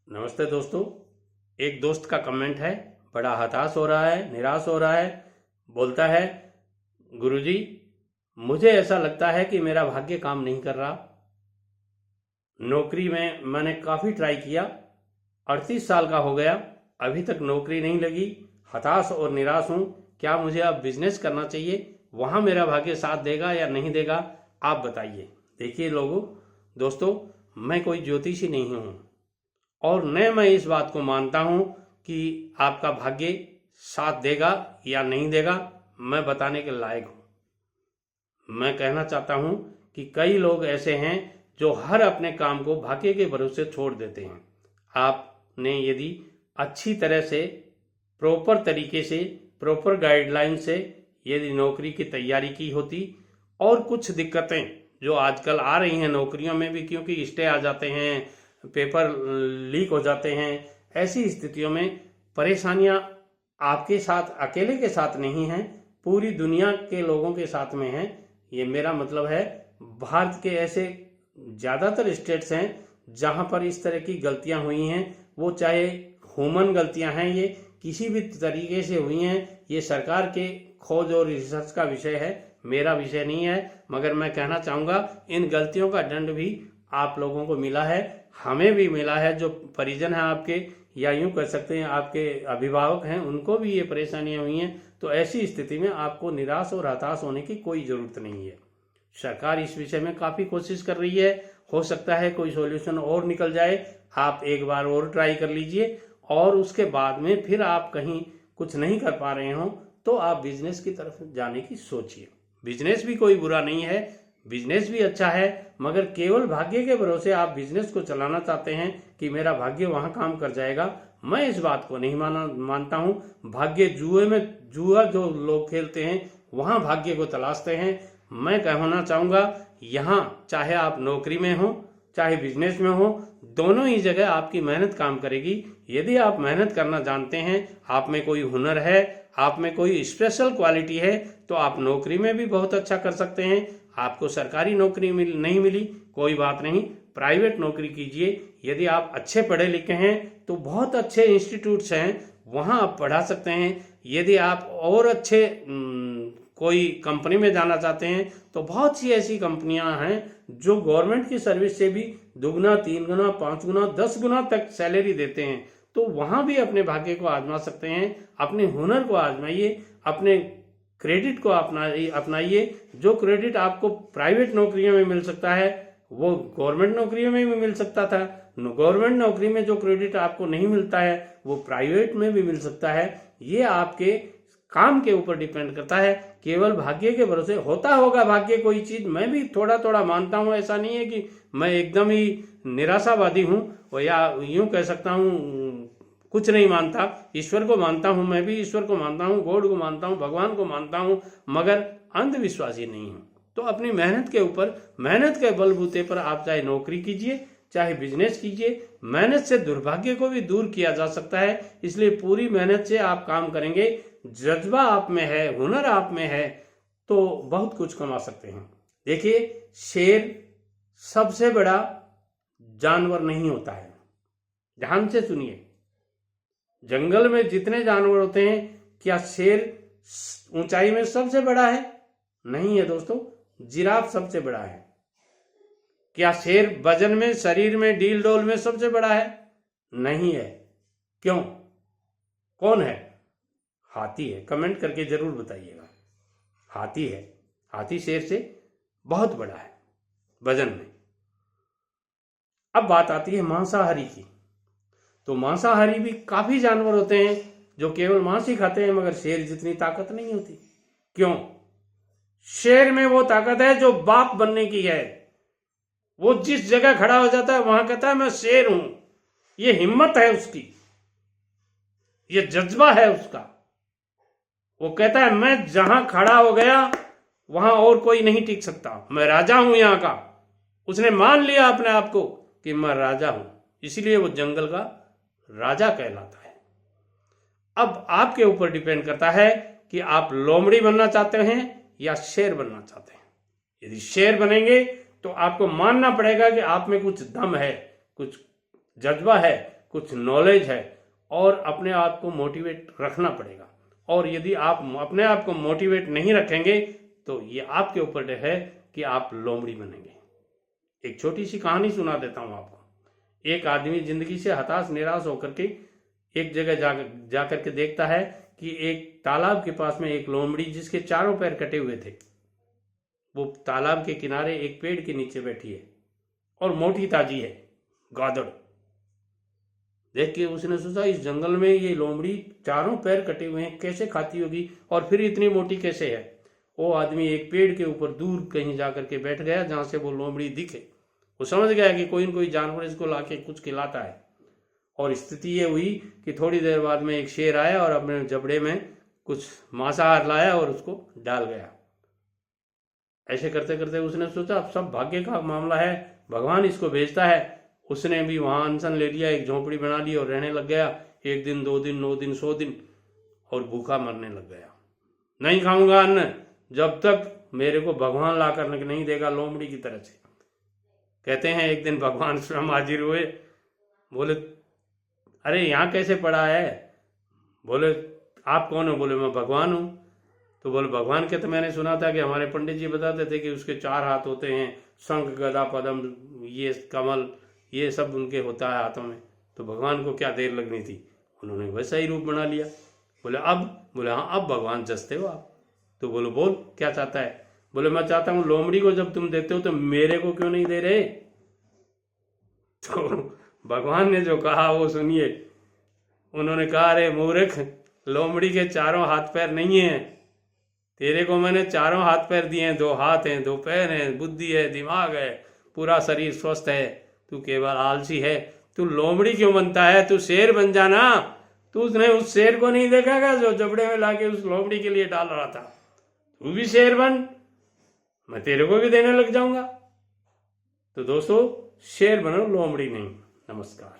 नमस्ते दोस्तों। एक दोस्त का कमेंट है, बड़ा हताश हो रहा है, निराश हो रहा है। बोलता है, गुरुजी मुझे ऐसा लगता है कि मेरा भाग्य काम नहीं कर रहा। नौकरी में मैंने काफ़ी ट्राई किया, 38 साल का हो गया, अभी तक नौकरी नहीं लगी। हताश और निराश हूँ। क्या मुझे अब बिजनेस करना चाहिए? वहाँ मेरा भाग्य साथ देगा या नहीं देगा, आप बताइए। देखिए दोस्तों, मैं कोई ज्योतिषी नहीं हूँ और न मैं इस बात को मानता हूँ कि आपका भाग्य साथ देगा या नहीं देगा। मैं बताने के लायक हूँ। मैं कहना चाहता हूँ कि कई लोग ऐसे हैं जो हर अपने काम को भाग्य के भरोसे छोड़ देते हैं। आपने यदि अच्छी तरह से, प्रॉपर तरीके से, प्रॉपर गाइडलाइन से यदि नौकरी की तैयारी की होती, और कुछ दिक्कतें जो आजकल आ रही हैं नौकरियों में भी, क्योंकि स्टे आ जाते हैं, पेपर लीक हो जाते हैं, ऐसी स्थितियों में परेशानियां आपके साथ, अकेले के साथ नहीं हैं, पूरी दुनिया के लोगों के साथ में हैं। ये मेरा मतलब है, भारत के ऐसे ज़्यादातर स्टेट्स हैं जहां पर इस तरह की गलतियां हुई हैं। वो चाहे ह्यूमन गलतियां हैं, ये किसी भी तरीके से हुई हैं, ये सरकार के खोज और रिसर्च का विषय है, मेरा विषय नहीं है। मगर मैं कहना चाहूँगा, इन गलतियों का दंड भी आप लोगों को मिला है, हमें भी मिला है। जो परिजन हैं आपके, या यूं कह सकते हैं आपके अभिभावक हैं, उनको भी ये परेशानियां हुई हैं। तो ऐसी स्थिति में आपको निराश और हताश होने की कोई ज़रूरत नहीं है। सरकार इस विषय में काफ़ी कोशिश कर रही है, हो सकता है कोई सॉल्यूशन और निकल जाए। आप एक बार और ट्राई कर लीजिए, और उसके बाद में फिर आप कहीं कुछ नहीं कर पा रहे हो तो आप बिजनेस की तरफ जाने की सोचिए। बिजनेस भी कोई बुरा नहीं है, बिजनेस भी अच्छा है, मगर केवल भाग्य के भरोसे आप बिजनेस को चलाना चाहते हैं कि मेरा भाग्य वहां काम कर जाएगा, मैं इस बात को नहीं मानता हूं। भाग्य जुए में, जुआ जो लोग खेलते हैं वहां भाग्य को तलाशते हैं। मैं कहना चाहूंगा, यहाँ चाहे आप नौकरी में हो चाहे बिजनेस में हो, दोनों ही जगह आपकी मेहनत काम करेगी। यदि आप मेहनत करना जानते हैं, आप में कोई हुनर है, आप में कोई स्पेशल क्वालिटी है, तो आप नौकरी में भी बहुत अच्छा कर सकते हैं। आपको सरकारी नौकरी नहीं मिली, कोई बात नहीं, प्राइवेट नौकरी कीजिए। यदि आप अच्छे पढ़े लिखे हैं तो बहुत अच्छे इंस्टीट्यूट्स हैं, वहाँ आप पढ़ा सकते हैं। यदि आप और अच्छे कोई कंपनी में जाना चाहते हैं तो बहुत सी ऐसी कंपनियां हैं जो गवर्नमेंट की सर्विस से भी दुगना, 3 गुना, 5 गुना, 10 गुना तक सैलरी देते हैं। तो वहां भी अपने भाग्य को आजमा सकते हैं, अपने हुनर को आजमाइए, अपने क्रेडिट को अपनाइए। जो क्रेडिट आपको प्राइवेट नौकरियों में मिल सकता है वो गवर्नमेंट नौकरियों में भी मिल सकता था। गवर्नमेंट नौकरी में जो क्रेडिट आपको नहीं मिलता है वो प्राइवेट में भी मिल सकता है। ये आपके काम के ऊपर डिपेंड करता है। केवल भाग्य के भरोसे होता होगा भाग्य कोई चीज, मैं भी थोड़ा थोड़ा मानता हूँ। ऐसा नहीं है कि मैं एकदम ही निराशावादी हूँ, या यूं कह सकता हूँ कुछ नहीं मानता। ईश्वर को मानता हूँ, मैं भी ईश्वर को मानता हूँ, गॉड को मानता हूँ, भगवान को मानता हूँ, मगर अंधविश्वासी नहीं हूँ। तो अपनी मेहनत के ऊपर, मेहनत के बलबूते पर आप चाहे नौकरी कीजिए चाहे बिजनेस कीजिए, मेहनत से दुर्भाग्य को भी दूर किया जा सकता है। इसलिए पूरी मेहनत से आप काम करेंगे, जज्बा आप में है, हुनर आप में है, तो बहुत कुछ कमा सकते हैं। देखिए, शेर सबसे बड़ा जानवर नहीं होता है। ध्यान से सुनिए, जंगल में जितने जानवर होते हैं, क्या शेर ऊंचाई में सबसे बड़ा है? नहीं है दोस्तों, जिराफ सबसे बड़ा है। क्या शेर वजन में, शरीर में, डील डोल में सबसे बड़ा है? नहीं है। क्यों? कौन है? हाथी है। कमेंट करके जरूर बताइएगा। हाथी है। हाथी शेर से बहुत बड़ा है वजन में। अब बात आती है मांसाहारी की। तो मांसाहारी भी काफी जानवर होते हैं जो केवल मांस ही खाते हैं, मगर शेर जितनी ताकत नहीं होती। क्यों? शेर में वो ताकत है जो बाप बनने की है। वो जिस जगह खड़ा हो जाता है वहां कहता है मैं शेर हूं। ये हिम्मत है उसकी, ये जज्बा है उसका। वो कहता है मैं जहां खड़ा हो गया वहां और कोई नहीं टिक सकता, मैं राजा हूं यहां का। उसने मान लिया अपने आप को कि मैं राजा हूं, इसलिए वो जंगल का राजा कहलाता है। अब आपके ऊपर डिपेंड करता है कि आप लोमड़ी बनना चाहते हैं या शेर बनना चाहते हैं। यदि शेर बनेंगे तो आपको मानना पड़ेगा कि आप में कुछ दम है, कुछ जज्बा है, कुछ नॉलेज है और अपने आप को मोटिवेट रखना पड़ेगा। और यदि आप अपने आप को मोटिवेट नहीं रखेंगे तो ये आपके ऊपर है कि आप लोमड़ी बनेंगे। एक छोटी सी कहानी सुना देता हूं आपको। एक आदमी जिंदगी से हताश निराश होकर के एक जगह जाकर के देखता है कि एक तालाब के पास में एक लोमड़ी जिसके चारों पैर कटे हुए थे, वो तालाब के किनारे एक पेड़ के नीचे बैठी है और मोटी ताजी है, गादड़। देख के उसने सोचा इस जंगल में ये लोमड़ी चारों पैर कटे हुए हैं, कैसे खाती होगी और फिर इतनी मोटी कैसे है। वो आदमी एक पेड़ के ऊपर दूर कहीं जाकर के बैठ गया जहां से वो लोमड़ी दिखे। वो समझ गया कि कोई न कोई जानवर इसको लाके कुछ खिलाता है। और स्थिति ये हुई कि थोड़ी देर बाद में एक शेर आया और अपने जबड़े में कुछ मांसाहार लाया और उसको डाल गया। ऐसे करते करते उसने सोचा अब सब भाग्य का मामला है, भगवान इसको भेजता है। उसने भी वहां अनशन ले लिया, एक झोंपड़ी बना ली और रहने लग गया। 1 दिन 2 दिन 9 दिन 100 दिन और भूखा मरने लग गया। नहीं खाऊंगा अन्न जब तक मेरे को भगवान ला कर नहीं देगा, लोमड़ी की तरह से। कहते हैं एक दिन भगवान स्वयं हाजिर हुए। बोले अरे यहाँ कैसे पड़ा है? बोले आप कौन हो? बोले मैं भगवान हूँ। तो बोले भगवान के तो मैंने सुना था कि हमारे पंडित जी बताते थे कि उसके 4 हाथ होते हैं, शंख गदा पद्म ये कमल ये सब उनके होता है हाथों में। तो भगवान को क्या देर लगनी थी, उन्होंने वैसा ही रूप बना लिया। बोले अब? बोले हाँ अब भगवान जसते हो आप। तो बोलो बोल क्या चाहता है? बोले मैं चाहता हूँ लोमड़ी को जब तुम देते हो तो मेरे को क्यों नहीं दे रहे? तो भगवान ने जो कहा वो सुनिए। उन्होंने कहा अरे मूर्ख, लोमड़ी के 4 हाथ पैर नहीं है, तेरे को मैंने 4 हाथ पैर दिए हैं, 2 हाथ हैं 2 पैर हैं, बुद्धि है दिमाग है, पूरा शरीर स्वस्थ है, तू केवल आलसी है। तू लोमड़ी क्यों बनता है? तू शेर बन जाना। तू उसने उस शेर को नहीं देखा क्या जो जबड़े में लाके उस लोमड़ी के लिए डाल रहा था? तू भी शेर बन, मैं तेरे को भी देने लग जाऊंगा। तो दोस्तों शेर बनो, लोमड़ी नहीं। नमस्कार।